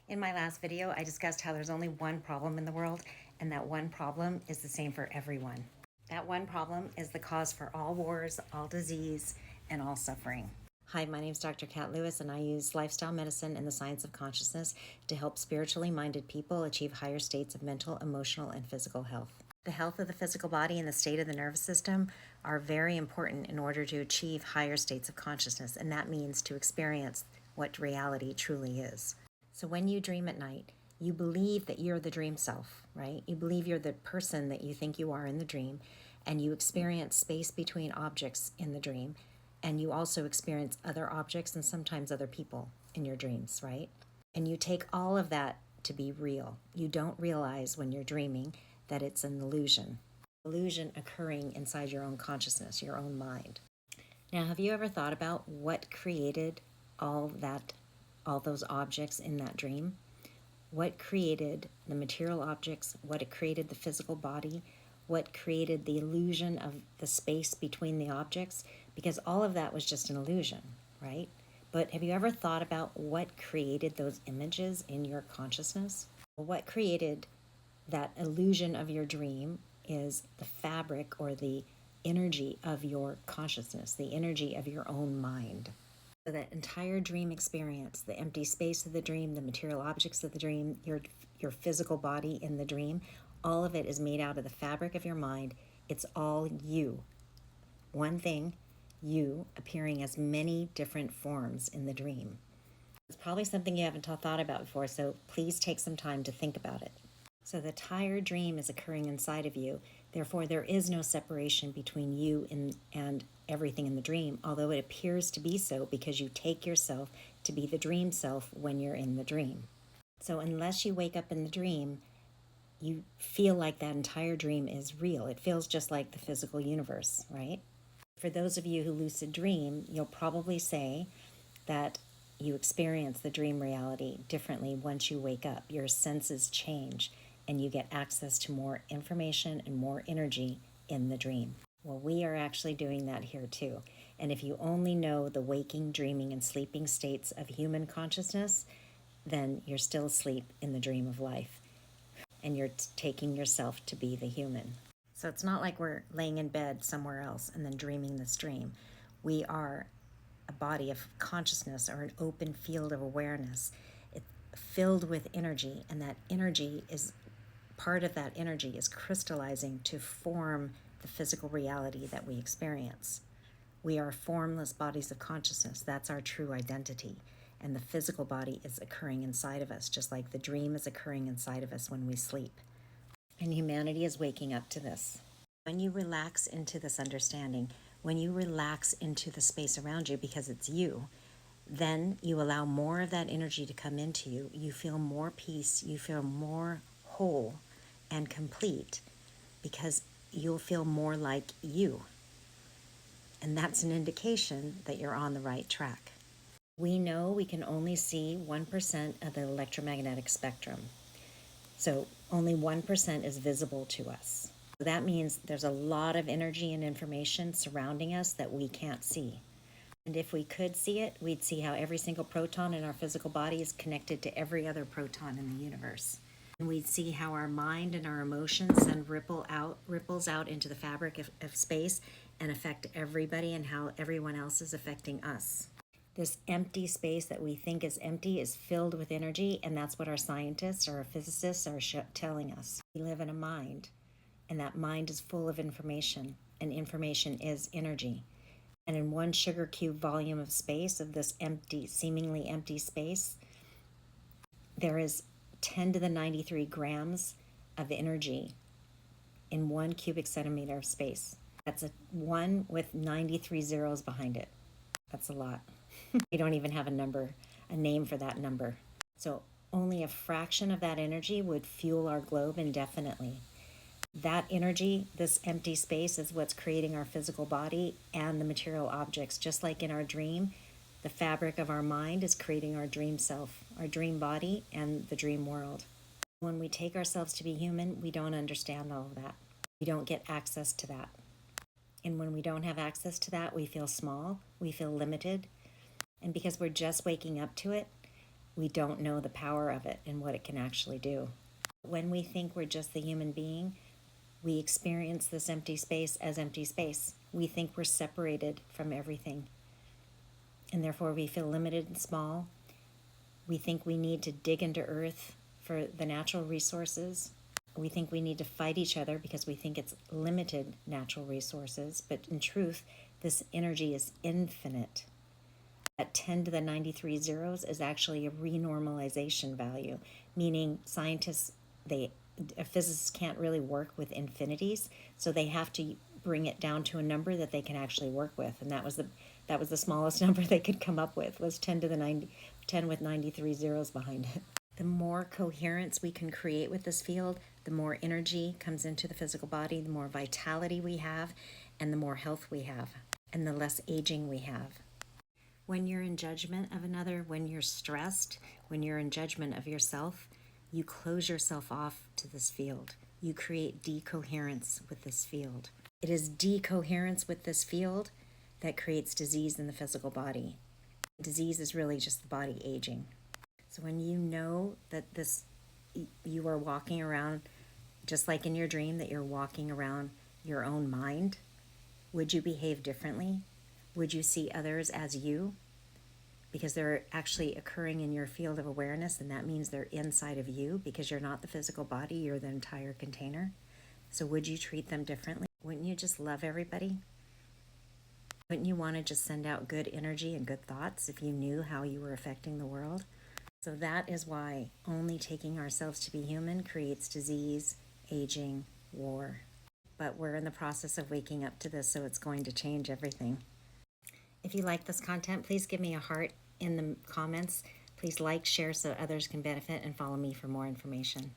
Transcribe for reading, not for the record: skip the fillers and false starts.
In my last video, I discussed how there's only one problem in the world, and that one problem is the same for everyone. That one problem is the cause for all wars, all disease, and all suffering. Hi, my name is Dr. Kat Lewis, and I use lifestyle medicine and the science of consciousness to help spiritually minded people achieve higher states of mental, emotional, and physical health. The health of the physical body and the state of the nervous system are very important in order to achieve higher states of consciousness, and that means to experience what reality truly is. So when you dream at night, you believe that you're the dream self, right? You believe you're the person that you think you are in the dream, and you experience space between objects in the dream, and you also experience other objects and sometimes other people in your dreams, right? And you take all of that to be real. You don't realize when you're dreaming that it's an illusion occurring inside your own consciousness, your own mind. Now, have you ever thought about what created all those objects in that dream? What created the material objects? What created the physical body? What created the illusion of the space between the objects? Because all of that was just an illusion, right? But have you ever thought about what created those images in your consciousness? What created that illusion of your dream is the fabric or the energy of your consciousness, the energy of your own mind. So that entire dream experience, the empty space of the dream, the material objects of the dream, your physical body in the dream, all of it is made out of the fabric of your mind. It's all you. One thing, you appearing as many different forms in the dream. It's probably something you haven't thought about before, so please take some time to think about it. So the entire dream is occurring inside of you. Therefore, there is no separation between you and everything in the dream, although it appears to be so because you take yourself to be the dream self when you're in the dream. So unless you wake up in the dream, you feel like that entire dream is real. It feels just like the physical universe, right? For those of you who lucid dream, you'll probably say that you experience the dream reality differently once you wake up. Your senses change and you get access to more information and more energy in the dream. Well, we are actually doing that here too. And if you only know the waking, dreaming, and sleeping states of human consciousness, then you're still asleep in the dream of life. And you're taking yourself to be the human. So it's not like we're laying in bed somewhere else and then dreaming this dream. We are a body of consciousness or an open field of awareness. It's filled with energy, and that energy is part of that energy is crystallizing to form the physical reality that we experience. We are formless bodies of consciousness. That's our true identity. And the physical body is occurring inside of us, just like the dream is occurring inside of us when we sleep. And humanity is waking up to this. When you relax into this understanding, when you relax into the space around you because it's you, then you allow more of that energy to come into you. You feel more peace. You feel more whole and complete because you'll feel more like you. And that's an indication that you're on the right track. We know we can only see 1% of the electromagnetic spectrum. So only 1% is visible to us. So that means there's a lot of energy and information surrounding us that we can't see. And if we could see it, we'd see how every single proton in our physical body is connected to every other proton in the universe. And we'd see how our mind and our emotions send ripples out into the fabric of space and affect everybody, and how everyone else is affecting us. This empty space that we think is empty is filled with energy, and that's what our scientists or our physicists are telling us. We live in a mind, and that mind is full of information, and information is energy. And in one sugar cube volume of space, of this empty, seemingly empty space, there is 10 to the 93 grams of energy in 1 cubic centimeter of space. That's a 1 with 93 zeros behind it. That's a lot. We don't even have a name for that number. So only a fraction of that energy would fuel our globe indefinitely. That energy, this empty space, is what's creating our physical body and the material objects. Just like in our dream, the fabric of our mind is creating our dream self, our dream body, and the dream world. When we take ourselves to be human, we don't understand all of that. We don't get access to that. And when we don't have access to that, we feel small, we feel limited. And because we're just waking up to it, we don't know the power of it and what it can actually do. When we think we're just the human being, we experience this empty space as empty space. We think we're separated from everything, and therefore we feel limited and small. We think we need to dig into earth for the natural resources. We think we need to fight each other because we think it's limited natural resources, but in truth, this energy is infinite. At 10 to the 93 zeros is actually a renormalization value, meaning physicists can't really work with infinities, so they have to bring it down to a number that they can actually work with, and that was the smallest number they could come up with, was 10 to the 10 with 93 zeros behind it. The more coherence we can create with this field, the more energy comes into the physical body, the more vitality we have, and the more health we have, and the less aging we have. When you're in judgment of another, when you're stressed, when you're in judgment of yourself, you close yourself off to this field. You create decoherence with this field. It is decoherence with this field that creates disease in the physical body. Disease is really just the body aging. So when you know that you are walking around, just like in your dream, that you're walking around your own mind, would you behave differently? Would you see others as you? Because they're actually occurring in your field of awareness, and that means they're inside of you, because you're not the physical body, you're the entire container. So would you treat them differently? Wouldn't you just love everybody? Wouldn't you want to just send out good energy and good thoughts if you knew how you were affecting the world? So that is why only taking ourselves to be human creates disease, aging, war. But we're in the process of waking up to this, so it's going to change everything. If you like this content, please give me a heart in the comments. Please like, share so others can benefit, and follow me for more information.